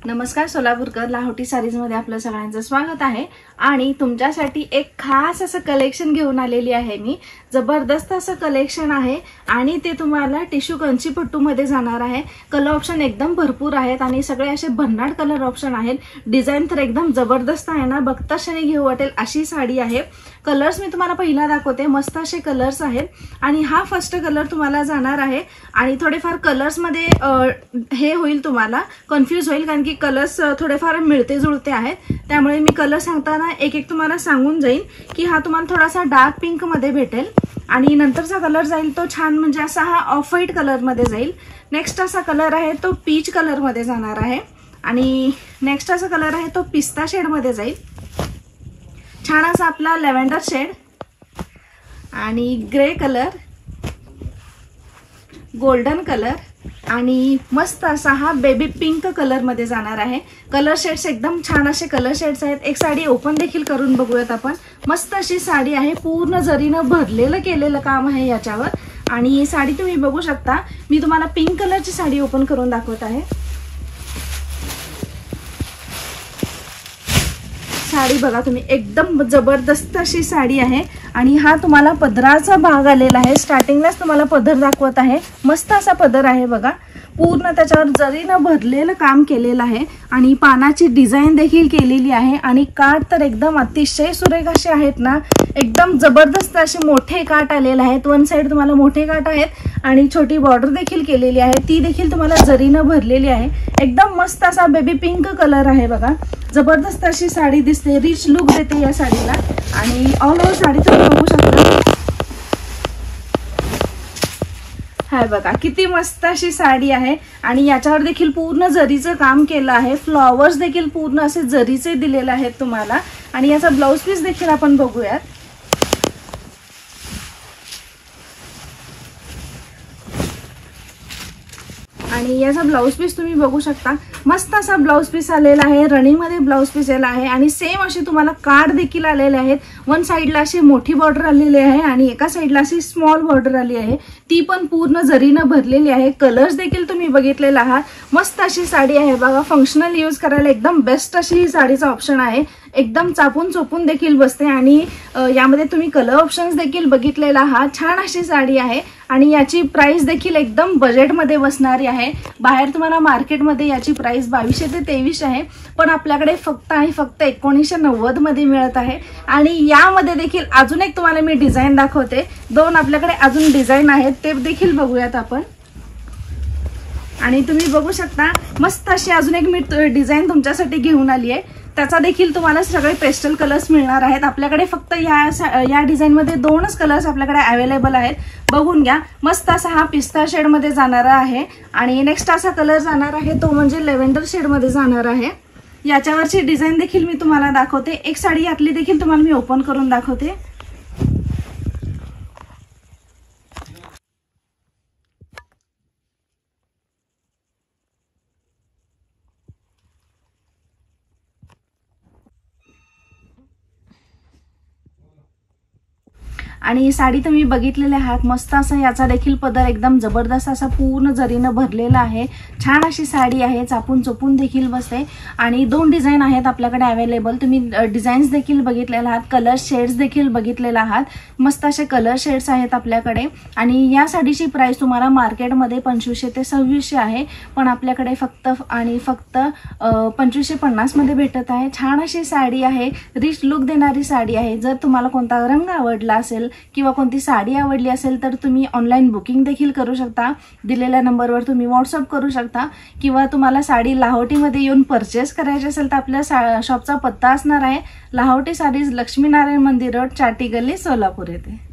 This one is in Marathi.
नमस्कार सोलापूरकर लाहोटी सारीज मध्ये आपलं सगळ्यांचं स्वागत आहे आणि तुमच्यासाठी एक खास असं कलेक्शन घेऊन आलेली आहे मी। जबरदस्त असं कलेक्शन आहे आणि ते तुम्हाला टिश्यू कंचीपट्टू मध्ये जाणार आहे। कलर ऑप्शन एकदम भरपूर आहेत आणि सगळे असे भन्नाट कलर ऑप्शन आहेत। डिझाइन तर एकदम जबरदस्त आहे ना, बघता क्षणी घेऊ वाटेल अशी साडी आहे। कलर्स मी तुम्हाला पहिला दाखवते, मस्त असे कलर्स आहेत आणि हा फर्स्ट कलर तुम्हाला जाणार आहे आणि थोडेफार कलर्स मध्ये हे होईल, तुम्हाला कन्फ्यूज होईल कारण की कलर्स थोडेफार मिळते जुळते आहेत। त्यामुळे मी कलर सांगताना एक एक तुम्हाला सांगून जाईल की हा तुम्हाला थोडासा डार्क पिंक मध्ये भेटेल आणि नंतरचा कलर जाईल तो छान म्हणजे असा हा ऑफ व्हाईट कलर मध्ये जाईल। नेक्स्ट असा कलर आहे तो पीच कलर मध्ये जाणार आहे आणि नेक्स्ट असा कलर आहे तो पिस्ता शेड मध्ये जाईल। छान असा आपला लॅव्हेंडर शेड आणि ग्रे कलर, गोल्डन कलर आणि मस्त असा हा बेबी पिंक कलर मध्ये जाणार आहे। कलर शेड्स एकदम छान असे कलर शेड्स आहेत। एक साडी ओपन देखील करून बघूयात आपण। मस्त अशी साडी आहे, पूर्ण जरीनं भरलेलं केलेलं काम आहे याच्यावर आणि ही साडी तुम्ही बघू शकता। मी तुम्हाला पिंक कलरची साडी ओपन करून दाखवत आहे। साडी बघा तुम्ही, एकदम जबरदस्त अशी साडी आहे आणि हा तुम्हाला पदराचा भाग आलेला आहे। स्टार्टिंगलाच तुम्हाला पदर दाखवत आहे, मस्त असा पदर आहे बघा। पूर्ण त्याच्यावर जरीनं भरलेलं काम केलेलं आहे आणि पानाची डिझाइन देखील केलेली आहे आणि काठ तर एकदम अतिशय सुरेख असे आहेत ना, एकदम जबरदस्त असे मोठे काठ आलेले आहेत। वन साइड तुम्हाला मोठे काठ आहेत आणि छोटी बॉर्डर देखील केलेली आहे, ती देखील तुम्हाला जरीनं भरलेली आहे। एकदम मस्त असा बेबी पिंक कलर आहे बघा। जबरदस्त अशी साडी दिसते, रिच लुक देते या साडीला आणि ऑल ओव्हर साडी तुम्ही बघू शकता। हाय बघा किती मस्त अशी साडी आहे आणि याच्यावर देखील पूर्ण जरीचं काम केलं आहे। फ्लॉवर्स देखील पूर्ण असे जरीचे दिलेले आहेत तुम्हाला आणि याचा ब्लाउज पीस देखील आपण बघूयात। आणि याचा ब्लाउज पीस तुम्ही बघू शकता, मस्त असा ब्लाउज पीस आलेला आहे। रनिंग मध्ये ब्लाउज पीस आलेला आहे आणि सेम अशी तुम्हाला कार्ड देखील आलेले आहेत। वन साइडला अशी मोठी बॉर्डर आलेली आहे आणि एका साइडला अशी स्मॉल बॉर्डर आली आहे, ती पण पूर्ण जरीनं भरलेली आहे। कलर्स देखील तुम्ही बघितलेला आहात। मस्त अशी साडी आहे बघा, फंक्शनल यूज करायला एकदम बेस्ट अशी ही साडीचा ऑप्शन आहे। एकदम चापून चोपून देखील बसते आणि यामध्ये तुम्ही कलर ऑप्शन्स देखील बघितलेला आहात। छान अशी साडी आहे आणि याची प्राइस देखील एकदम बजेट मध्ये बसणारी आहे। बाहेर तुम्हाला मार्केटमध्ये याची प्राइस 2200 ते 2300 आहे, पण आपल्याकडे फक्त आणि फक्त 1990 मध्ये मिळत आहे। आणि यामध्ये देखील अजून एक तुम्हाला मी डिझाइन दाखवते, दोन आपल्याकडे अजून डिझाइन आहेत ते देखील बघूयात आपण। आणि तुम्ही बघू शकता मस्त अशी अजून एक मी डिझाइन तुमच्यासाठी घेऊन आली आहे, त्याचा देखील तुम्हाला सगळे पेस्टल कलर्स मिळणार आहेत। आपल्याकडे फक्त या डिझाइन मध्ये दोनच कलर्स आपल्याकडे अवेलेबल आहेत, बघून घ्या। मस्त असा हा पिस्ता शेड मध्ये जाणारा आहे आणि नेक्स्ट असा कलर जाणार आहे तो म्हणजे लॅव्हेंडर शेड मध्ये जाणार आहे। याच्यावरची डिझाइन देखील मी तुम्हाला दाखवते। एक साडी यातली देखील तुम्हाला मी ओपन करून दाखवते। आणि ही साडी तुम्ही बघितलेली आहात, मस्त असा याचा देखील पदर एकदम जबरदस्त असा पूर्ण जरीनं भरलेला आहे। छान अशी साडी आहे, चापून चोपून देखील बसते आणि दोन डिझाइन आहेत आपल्याकडे अवेलेबल। तुम्ही डिझाईन्स देखील बघितलेले आहात, कलर शेड्स देखील बघितलेले आहात। मस्त असे कलर शेड्स आहेत आपल्याकडे आणि या साडीची प्राइस तुम्हाला मार्केटमध्ये 2500 ते 2600 आहे, पण आपल्याकडे फक्त आणि फक्त 2550 मध्ये भेटत आहे। छान अशी साडी आहे, रिच लुक देणारी साडी आहे। जर तुम्हाला कोणता रंग आवडला असेल किंवा कोणती साडी आवडली असेल तर तुम्ही ऑनलाइन बुकिंग देखील करू शकता। दिलेल्या नंबरवर तुम्ही व्हॉट्सअप करू शकता किंवा तुम्हाला साडी लाहोटीमध्ये येऊन परचेस करायची असेल तर आपल्या शॉपचा पत्ता असणार आहे लाहोटी साडीज, लक्ष्मीनारायण मंदिर रोड, चाटी गल्ली, सोलापूर येथे।